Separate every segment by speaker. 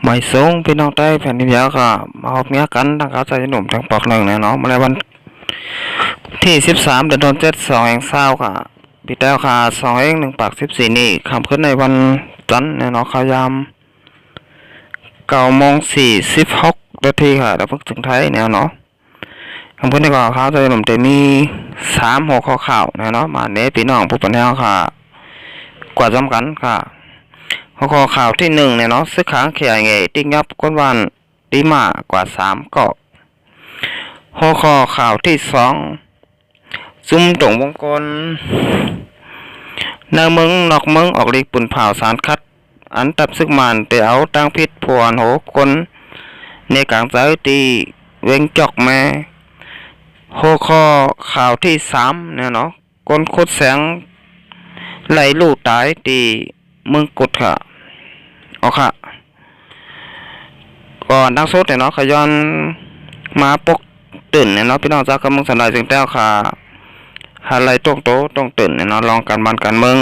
Speaker 1: บ่ายสูงพี่น้องใต้แผ่นดินยาวก็มาพบเนี้ยกันทางเขาใจหนุ่มทางปอกหนึ่งเนี่ยเนาะมาในวันที่13เดือนธันวาคม2ค่ะปีแต้วค่ะ2/1/14นี่คำขึ้นในวันจันทร์เนี่ยเนาะข่าวยาม9:46 นาทีค่ะแล้วเพิ่งถึงไทยเนี่ยเนาะคำขึ้นในก่อนเขาใจหนุ่มจะมี3 หัวข้อข่าวเนี่ยเนาะมาเน้พี่น้องผู้ปัญญาค่ะกว่าจำกันค่ะหัวข้อข่าวที่1เนี่ยเนาะซื้อขางเขียไงติ๊กยับก้นวันดีมากว่า3 เกาะหัวข้อข่าวที่2ซุ่มตรงวงกลในเมืองนอกเมืองออกฤทธิ์ปุ่นเผาสารคัดอันตับซึกมันแต่เอาตั้งพิษพวนโหคนในกลางใจตีเวงจอกแม่หัวข้อข่าวที่3เนี่ยเนาะคนโคตรแสงไหลลู่ตายตีเมืองกุดค่ะเอาค่ะก่อนดังสุดเนี่ยเนาะขย้อนมาปกตื่นเนี่ยเนาะพี่น้องจากกำลังสันดานจึงแต้วค่ะหาไรตรงโตตรงตื่นเนี่ยเนาะลองการบ้านการเมือง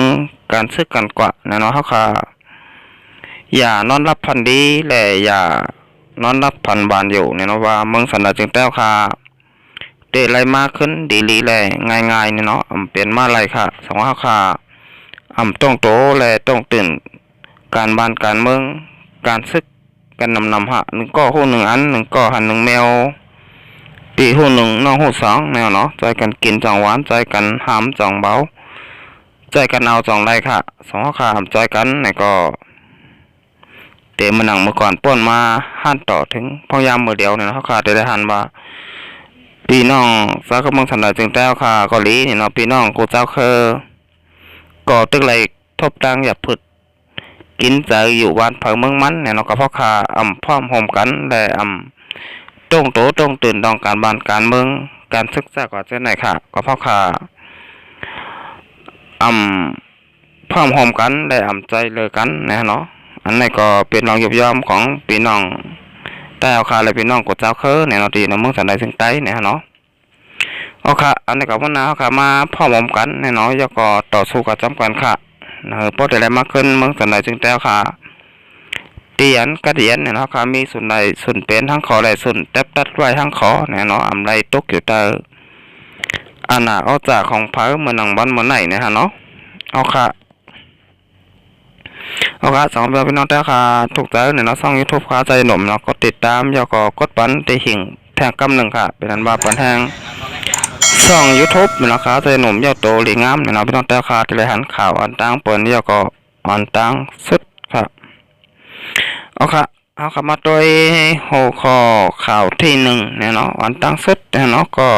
Speaker 1: การซึกกันกว่าเนี่ยเนาะเขาค่ะอย่านอนรับพันดีและอย่านอนรับพันบานอยู่เนี่ยเนาะว่าเมืองสันดานจึงแต้วค่ะเตะไรมากขึ้นดีลีแลง่ายๆเนี่ยเนาะเปลี่ยนมาไรค่ะสองเขาค่ะตรงโตและตรงตื่นการบ้านการเมืองการซึกกันนำหะหนึ่งก็หู1 อัน1ก็หัน1 แมวตีหู1น้องหู2แนวเนาะใจกันกินจ่องหวานใจกันหามจ่องเบาใจกันเอาจ่องไรค่ะสองข้อขาใจกันเนี่ยก็เตะมันหนังเมื่อก่อนป้นมาหันต่อถึงพยายามมือเดียวเนี่ยเขาขาได้หันว่าพี่น้องสากมังสันดาจึงแต้วค่ะเกาหลีเนี่ยเนาะพี่น้องกูเจ้าเคอก่อตึกไรทบตังอย่าผึดกินใจอยู่บ้านเผาเมืองมันเนี่ยเนาะก็เพราะขาพร้อมโฮมกันแต่ตรงโตตรงตื่นต้องการบ้านการเมืองการศึกษาก่อนเช่นไหนค่ะก็เพราะขาพร้อมโฮมกันได้ใจเลยกันนะเนาะอันนี้ก็เป็นรองยุบย่อมของพี่น้องใต้เอาคาเลยพี่น้องกดเจ้าเคอเนี่ยเนาะที่ในเมืองสันใดซึ่งใต้เนี่ยเนาะเอาค่ะอันนี้ก็ว่านาค่ะมาพร้อมโฮมกันเนี่ยเนาะแล้วก็ต่อสู้กับจำกันค่ะเพราะแต่อะไรมากขึ้นเมืองสันใดซึ่งใต้ค่ะเตียนกระเดียนเนี่ยเนาะค่ะมีส่วนใดส่วนเป็นทั้งขอและส่วนแทบตัดไว้ทั้งขอเนี่ยเนาะไรตกอยู่เตออันน่ะเอาจากของเผาเมืองหนังบ้านเมืองไหนเนี่ยฮะเนาะเอาค่ะสองพี่น้องแต่ค่ะถูกใจเนี่ยเนาะช่อง YouTube ค่ะใจหนุ่มเนาะกดติดตามแล้วก็กดปันตีหิ่งแทงกำหนึ่งค่ะเป็นอันว่าปันแทงช่อง YouTube เนาะค่ะใจหนุ่มยอดโตหลีงามเนี่ยเนาะพี่น้องแต่ค่ะที่เลยหันข่าวอันตั้งเปิดแล้วก็อันตั้งสุดค่ะเอาค่ะมาโดยหัวข้อข่าวที่1เนี่ยเนาะอันตั้งสุดเนี่ยเนาะก็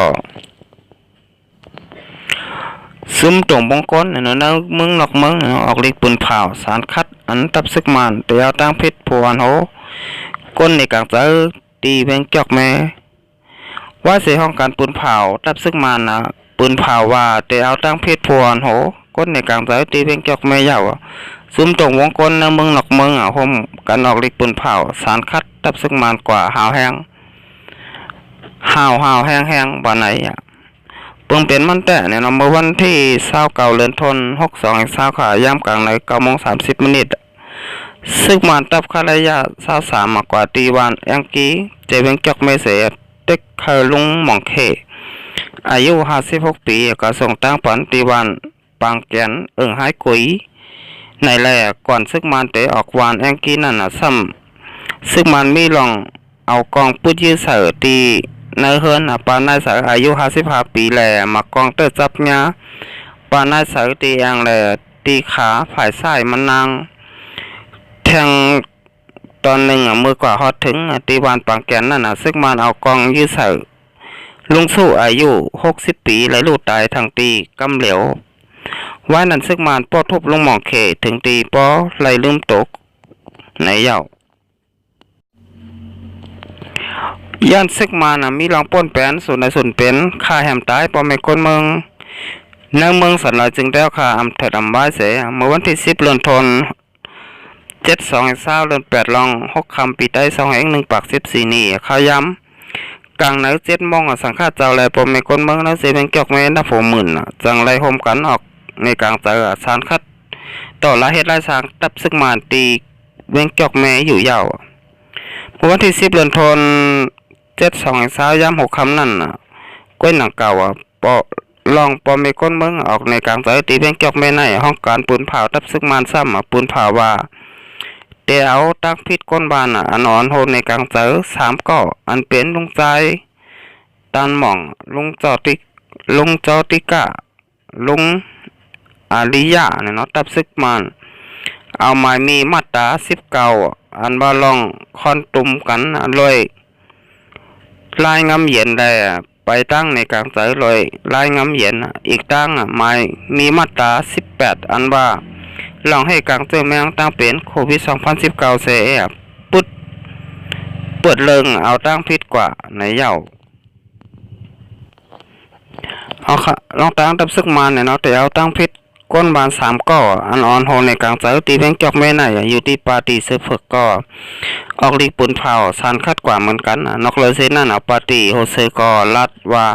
Speaker 1: ซึมตรงบงกลเนี่ยเนาะเมืองนอกเมืองเนาะออกฤทธิ์ปืนเผาสารคัดอันตับซึกมันเตียวตั้งพิษพวนโหก้นในกลางใจตีเวงจอกแม่ว่าเสียห้องการปืนเผาตับซึกมันนะปืนเผาว่าเตียวตั้งพิษพวนโหก้นในกลางใจตีเวงจอกแม่ยาวซึมตรงวงกลในเมืองนอกเมืองห่มกันออกฤทธิ์ปืนเผาสารคัดตับซึกมันกว่าหาวแห้งแห้งบ่ไหนเพิ่งเป็นมันแต่เนี่ยเมื่อวันที่29เดือนธันวาคม62ค่ะย่ำกลางใน9:30ซึ่งมันตับคาระยะ23มากกว่าตีวันยังกี้เจเวงจอกเมเสเด็กเคยลุงหม่องเคอายุ56 ปีก็ส่งตั้งปันตีวันปางแกนหายกุยในแรกก่อนซึ่งมันเตะออกวานยังกี้นั่นซ้ำซึ่งมันมีลองเอากองปุ้ยยื้อเสือตีในเฮือนปานนายสาวอายุ55 ปีแหล่มากองเตอจับเงาปานนายสาวตีเองแหล่ตีขาฝ่ายซ้ายมันนางแทงตอนหนึ่งมือกว่าฮอดถึงตีวานปางแกนนั่นซึ่งมันเอากองยื้อเสือลุงสู้อายุ60 ปีไหลลูดตายทางตีกำเหลวว่านั้นซึ่งมันป้อทุบลงหมองเขถึงตีป้อไหลลืมตกในเย้าย่านซึกมามีรองป้นแปนส่วนในส่วนเป็นค่าแหมตายปอไม่คนเมืองในเมืองสันลอยจึงได้ค่าเถิดบ้ายเสเมื่อวันที่10เดือนธันวาคม72เดือน8ลอง6 คำปีได้2/1/14นี่ข้าย้ำกลางใน7 โมงสังฆาเจ้าแลปอไม่คนเมืองแล้วเสียเป็นเกี่ยวแม่นับหัวหมื่นจังไรโฮมกันออกในกลางเจอสารคัดต่อละเหตุไรสางตับซึกมาตีเวงเกี่ยวแม่อยู่ยาว วันที่10เดือนธันวาคม7220ย่ำ6ค่ำนั่นน่ะก้อยหนังเก่าปอลองปอมีก้นเมืองออกในกลางใจตีเพียงจอกแม่ในห้องการปืนเผาตับซึกมานซ้ำปืนเผาว่าเตเอาตั้งพิษก้นบานอันอ่อนโหในกลางใจ3ก่ออันเป็นลุงใจตันหม่องลุงจอติกะลุงอาริยะเนี่ยเนาะตับซึกมานเอาไม้มีมาตรา19อันบาลองคอนตุมกันเลยลายงำเย็นได้ไปตั้งในกลางใจเลยลายงำเย็นอีกตั้งไม้มีมาตรา18อันว่าลองให้กลางเจอแมงตั้งเป็นโควิด2019เสียปุ๊ดเปิดเลิงเอาตั้งพิษกว่าในเหย้าเอาค่ะลองตั้งตับซึกมาเนี่ยเนาะแต่เอาตั้งพิษก้นบาน3ก่ออันอ่อนโหในกลางใจตีแบงจอกแม่ไหนอยู่ที่ปาตีเสือเผือกก่อออกลีกปืนเผาสารคัดกว่าเหมือนกันนอกเลยเซนั่นเอาปาตีโฮเซก่อลัดว่า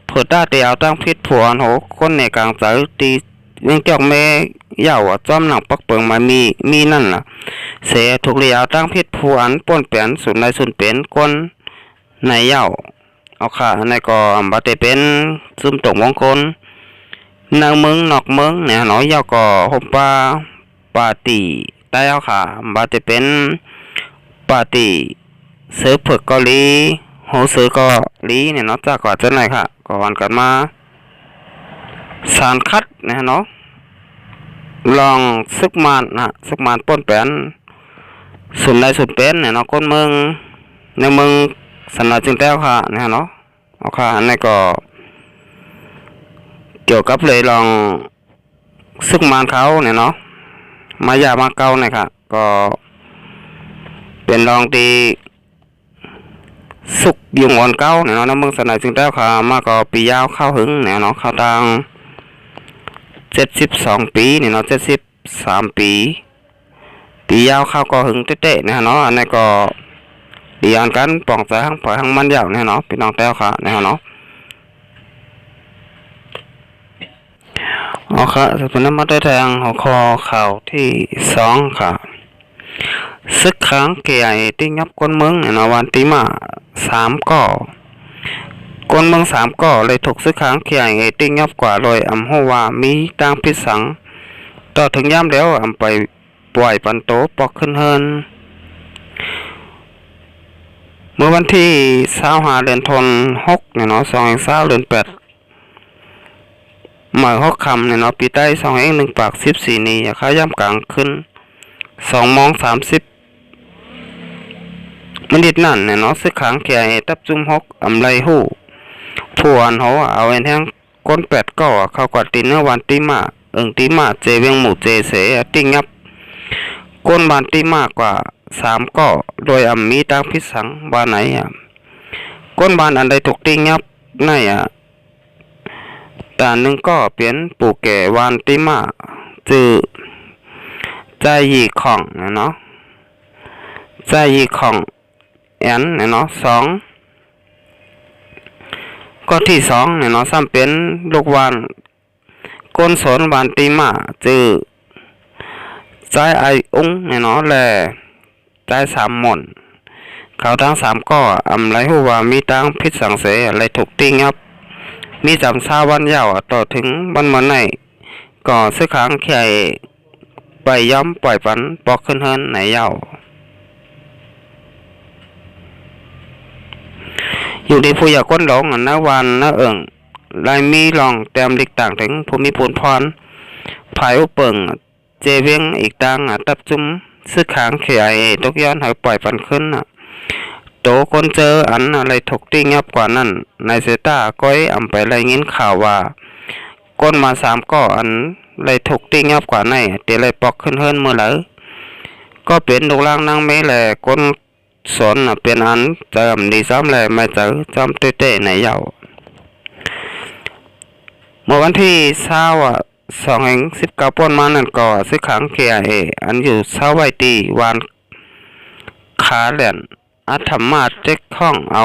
Speaker 1: เผือได้แต่เอาตั้งพิษผัวอันโหก้นในกลางใจตีแบงจอกแม่เหย้าจ้อมหนังปักเปิงมามีนั่นล่ะเสียถูกเลี้ยวตั้งพิษผัวอันป่นเปลี่ยนสุนในสุนเป็นก้นในเหย้าเอาค่ะในก่อบัดเป็นซึมตกมงคลนางเมืองนอกเมืองเนี่ยน้อยยาวก่อหบปาตีใต้เอาค่ะบัดเป็นปาตีเสือเผือกเกาหลีโหเสือเกาหลีเนี่ยเนาะจากก่อนจะไหนค่ะก่อนกันมาสารคัดเนี่ยเนาะลองซึกมานซึกมานป้นแปนสุนในสุนเป็นเนี่ยเนาะคนเมืองในเมืองสันนิษฐานแต้วค่ะเนี่ยเนาะเอาค่ะอันนี้ก็เกี่ยวกับเลยลองซึกมานเขาเนี่ยเนาะมายามาเก่าเนี่ยค่ะก็เป็นลองตีสุกยุงอ่อนเก่าเนี่ยเนาะในเมืองสันนิษฐานแต้วค่ะมาก็ปียาวเข้าหึงเนี่ยเนาะเข้าทาง72ปีเนี่ยเนาะ73ปียาวเข้าก็หึงเตะๆเนี่ยเนาะอันนี้ก็ดีอันกันป่องใจทั้งปล่อยทั้งมันยาวเนี่ยเนาะพี่น้องแต้วค่ะเนี่ยเนาะอ๋อค่ะสุดท้ายมาได้ทางหัวข้อข่าวที่2ค่ะซึกค้างเกี่ยที่ยับก้นเมืองเนี่ยเนาะวันตีมา3ก่อก้นเมือง3ก่อเลยถูกซึกค้างเกี่ยที่ยับกว่าเลยอำหัวว่ามีตั้งพิสังต่อถึงย่ำแล้วอำไปปล่อยปันโตปอกขึ้นเฮินเมื่อวันที่25เดือนธันวาคมเนี่ยเนาะ2020เดือน8หมาย6ค่ำเนี่ยเนาะปีใต้21ปาก14นี้ค่าย่ำกลางขึ้น2:30มันดิดนั่นเนี่ยเนาะซึกค้างเกี่ยตับจุ่ม6อำไรหู้ผู้อันเขาเอาแห้งก้น8ก่อเข้ากว่าตีเนื้อวันตีมาตีมาเจเวียงหมู่เจเสติ้งยับก้นบานตีมากกว่า3ก่อโดยมีตั้งพิสังว่าไหนก้นบานอันใดถูกติ้งยับในแต่หนึ่งก็เปลี่ยนปู่แก่วานตีมาจือใจยีของเนาะใจยีของเนาะ2ก็ที่2เนี่ยเนาะซ้ำเป็นลูกวานก้นสนวานตีมาจือใจไออุ้งเนี่ยเนาะแลใจ3หม่นเขาทั้ง3ก็ไรหูว่ามีตั้งพิษสังเสอะไรถูกติ้งยับมีจำซาวันยาวต่อถึงวันมันไหนก่อซื้อค้างแข่ไปย้อมปล่อยฝันปอกขึ้นเฮินไหนยาวอยู่ในผู้อยากก้นหลงนะวันนะลายมีลองแต้มเล็กต่างถึงภูมิพลพรภายอุปเปิงเจเวียงอีกต่างตับจุ้มซื้อค้างแข่ตกย้อนหายปล่อยฝันขึ้นโตคนเจออันอะไรถกติ้งยับกว่านั้นในเซต้าก้อยไปไรเงินข่าวว่าก้นมา3ก่ออันไรถกติ้งยับกว่าไหนเตะไรปอกขึ้นเฮิรนเมื่อไหร่ก็เป็นดอกล่างนั่งไม่แลก้นสนเป็นอันจำดีซ้ำแลไม่เจอจำเตะๆไหนยาวเมื่อวันที่2019ป้นมานั่นก่อซื้อขังเคียอันอยู่ไว้ตีวานขาแหลนอาธรรมาเจ็กข้องเอา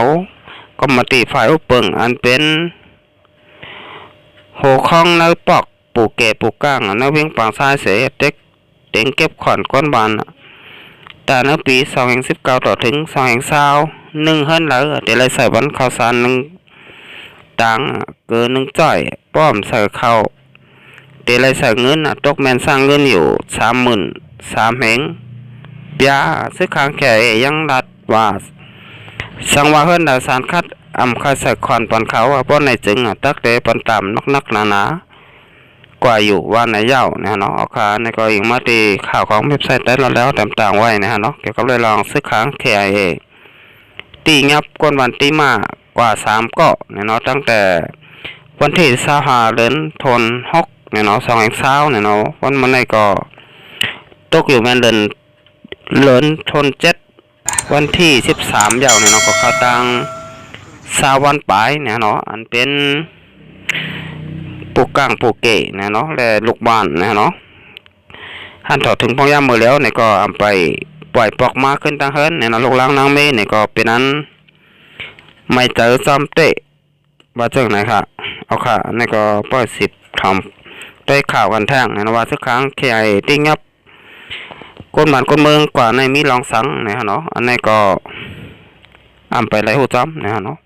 Speaker 1: ก็มาตีฝ่ายอุปเปิงอันเป็นโหข้องเนื้อปอกปูแก่ปูก้างเนื้อเวียงปางซ้ายเสียเจ็กเต็งเก็บขอนก้นบาน แต่ในปี2019ต่อถึง2020เฮิรนแล้วเดี๋ยวเลยใส่วันข้าวสาร1ตังเกิน1จ้อยป้อมใส่ข้าวเดี๋ยวเลยใส่เงินตกแมนสร้างเงินอยู่33,000เหงเปียซื้อค้างแค่ยังรัดว่าสังว่าเฮิรนดาสารคัดค่าใส่คอนปอนเขาป้อนในจึงตักเตปอนต่ำนักหนากว่าอยู่ว่าในเย้านะเนาะเอาค่าในก็อีกมาตีข่าวของเว็บไซต์ได้แล้วต่างๆไว้นะฮะเนาะเกี่ยวกับเลยลองซื้อค้างแค่ตีงับก้นวันตีมากว่า3เกาะเนาะตั้งแต่วันที่25เดือนธันวาคมเนาะ2020เนาะวันมันในก็ตกอยู่แม่นเดือนธันวาคมวันที่13ยาวเนาะก็เข้าตัง20วันปลายเนาะอันเป็นปลูกกลางปลูกเก๋เนาะและลูกบ้านเนาะหันถอดถึงพองย่ามมือแล้วเนี่ยก็เอาไปปล่อยปอกมาขึ้นตั้งเฮิรนเนี่ยเนาะลูกล้างนางเมย์เนี่ยก็เป็นนั้นไม่เจอซ้ำเตะว่าเจ้าไหนค่ะเอาค่ะนี่ก็ปล่อย10ทำได้ข่าวกันแท่งนะว่าสักครั้งแค่ติ้งยับก้นบ้านก้นเมืองกว่าในมีลองสังนะเนาะอันนี้ก็อ่ำไปหลายหูจ้ำนะเนาะ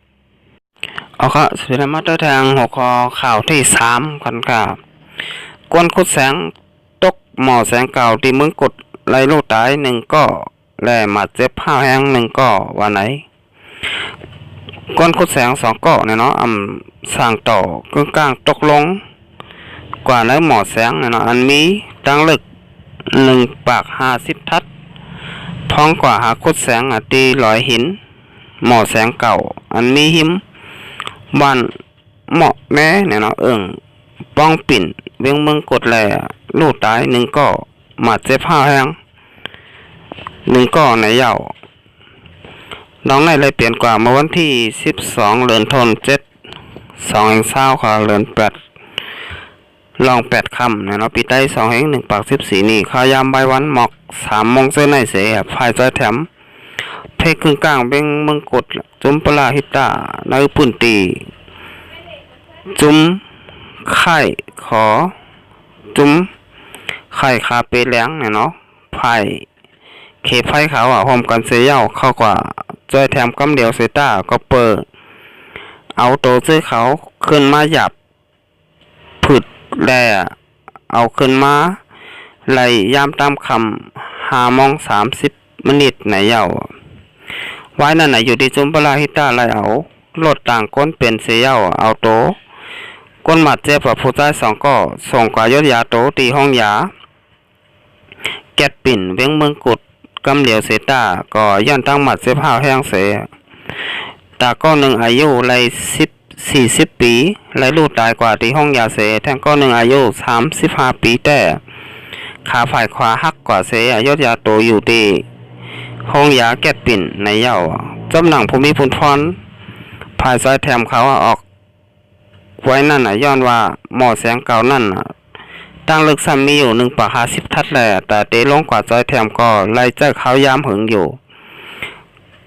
Speaker 1: เอาค่ะสุดท้ายมาด้วยทางหัวข้อข่าวที่3กันค่ะกวนคุดแสงตกหมอแสงเก่าที่เมืองกดไล่ลูกตาย1ก็และมาเจ็บผ้าแห้ง1ก็วันไหนก้อนคุดแสง2ก็เนาะสร้างต่อกึ่งกลางตกลงกว่าในหมอแสงเนาะอันมีตั้งลึก1ปาก50ทัดท้องกว่าหาคุดแสงตีลอยหินหมอแสงเก่าอันมีหิมบ้านเหมาะแม่เนาะป้องปิ่นเวียงเมืองกดแลลูกตาย1ก็มาเจ็บผ้าแห้ง1ก็ในเย้าน้องในเลยเปลี่ยนกว่าเมื่อวันที่12เดือนธันวาคม2020ค่ะเดือน8ลอง8ค่ำเนาะปีใต้2 1 ปาก14นี่ข้ายามใบวันหมอก3 โมงเส้นในเสียภายใจแถมเพกึ่งกลางเบงเมืองกดจุมปลาฮิตาในปุ่นตีจุมไข่ขอจุมไข่คาเปแหลงเนาะไผ่เคไฟขาวพร้อมกันเสียเย้าเข้ากว่าจอยแถมกำเดียวเซต้าก็เปิดเอาโตซื้อเขาขึ้นมาหยับผึดแลเอาขึ้นมาไหลยามตามคำ5 โมง 30 นิดในเย้าไว้นั่นอยู่ที่จุมปลาฮิตาไหลเอารถต่างก้นเป็นเสียเย้าเอาโตก้นหมัดเจ็บผู้ใต้2ก็ส่งกว่ายศยาโตตีห้องยาแกดปิ่นเวียงเมืองกุดกำเหลียวเสตาก็ย่านตั้งหมัดเสพห้าแห้งเสตาก็1อายุไร40 ปีไรลูกตายกว่าที่ห้องยาเสแทงก็1อายุ35 ปีแต่ขาฝ่ายขวาหักกว่าเสยศยาโตอยู่ที่ห้องยาแกดปิ่นในเย้าจำหนังภูมิพลพรภายซอยแถมเขาออกไว้นั่นย้อนว่าหมอแสงเก่านั่นตั้งลึกซ้ำมีอยู่1 ปาก50 ทัดแหละแต่เตะลงกว่าจอยแถมก็ไล่เจ้าเขายามหึงอยู่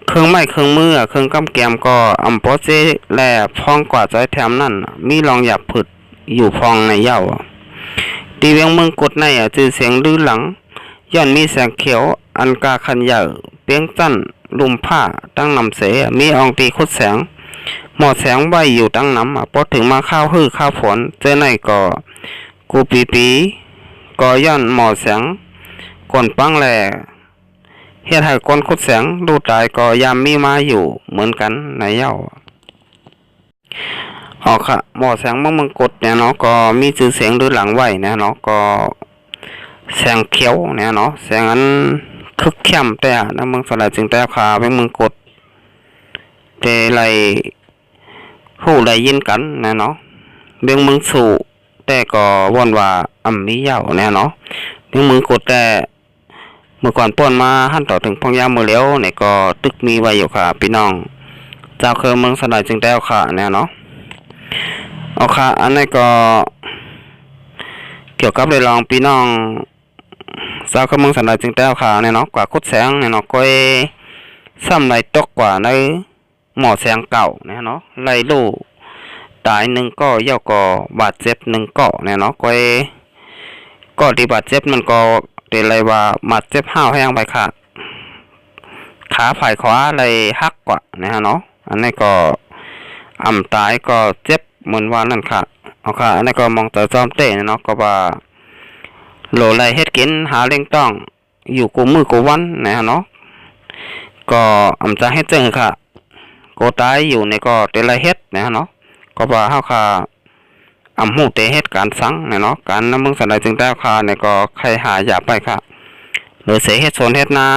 Speaker 1: เครื่องไม้เครื่องมือเครื่องกำแกมก็โปเจแหล่พองกว่าจอยแถมนั่นมีรองหยับผึดอยู่พองในเย้าตีเวียงเมืองกดในจื่อเสียงลือหลังย้อนมีแสงเขียวอันกาคันใหญ่เปียงจันลุ่มผ้าตั้งนำเสมีอองตีคุดแสงหมอแสงใบอยู่ตั้งน้ำพอถึงมาข้าวหื้อข้าวฝนเจอในก็กูปีก็ย้อนหมอแสงก่อนปังแหล่เฮ็ดให้คนคุดแสงดูตายก็ยามมีมาอยู่เหมือนกันในเย้าค่ะหมอแสงเมืองกดเนาะก็มีชื่อเสียงดื้อหลังไว้เนาะก็แสงเขียวเนาะแสงอันคึกเข้มแต่นะเมืองสลายจึงแต่ขาเมืองกดแต่ไรผู้ได้ยินกันเนาะเรื่องเมืองสู่แต่ก็ว่นว่ามีเย้าเนาะเรื่องเมืองกดแต่เมื่อก่อนป้อนมาหันต่อถึงพองยามมือเลี้ยวเนี่ยก็ตึกมีไว้อยู่ค่ะพี่น้องเจ้าเคยเมืองสลายจึงแต่ค่ะเนาะเอาค่ะอันนี้ก็เกี่ยวกับเรื่องลองพี่น้องเจ้าเคยเมืองสลายจึงแต่ค่ะเนาะกว่าคุดแสงเนาะก็ซ้ำไรตกกว่าในหมอแสงเก่าเนาะไรลูกตาย1ก็เย้าก็บาดเจ็บ1ก็เนาะก็ที่บาดเจ็บมันก็เป็นไรว่าบาดเจ็บห้าวแห้งไปค่ะ ขาฝ่ายขวาเลยหักกว่านะฮะเนาะอันนี้ก็ตายก็เจ็บเหมือนว่านั่นค่ะเอาค่ะอันนี้ก็มองแต่จอมเต้เนาะก็ว่าโหลไรเฮ็ดกินหาเร่งต้องอยู่กูมือกูวันนะฮะเนาะก็จะให้เจอค่ะกูตายอยู่ในก็เตไรเฮ็ดนะฮะเนาะก็ว่าเฮาค่ะหูเตเฮ็ดการสังนะเนาะการนำมึงสันใดจึงได้ค่ะเนี่ยก็ใครหาอย่าไปค่ะหรือเสเฮ็ดโซนเฮ็ดนา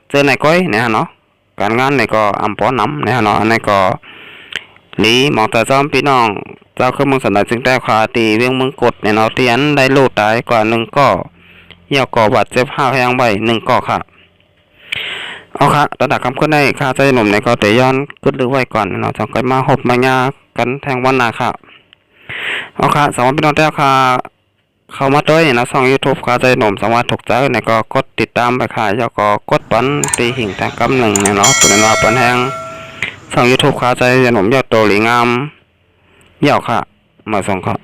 Speaker 1: เจอในก้อยนะฮะเนาะการงานเนี่ยก็ปอนำนะฮะเนาะอันนี้ก็ลีมองแต่จอมพี่น้องเจ้าคือมึงสันใดจึงได้ค่ะตีเวียงมึงกดเนี่ยเนาะที่อันได้โลดตายกว่า1ก็เหี่ยวก่อบาดเจ็บ5แพงใบ1ก็ค่ะเอาค่ะระดับคำขึ้นได้ค่าใจหนุ่มในก็เตย้อนกึดหรือไว้ก่อนเนาะจังค่อยมาหบมายากันแทงวันนาค่ะเอาค่ะสวัสดีพี่น้องเจ้าค่ะเข้ามาด้วยนะช่อง YouTube ค่าใจหนุ่มสวัสดีถูกใจเนี่ยก็กดติดตามไปค่ะแล้วก็กดปันตีหิ่งแต่กำหนึ่งเนี่ยเนาะเป็นว่าปันแห้งช่อง YouTube ค่าใจหนุ่มยอดโตหลีงามเหี่ยวค่ะมาส่งค่ะ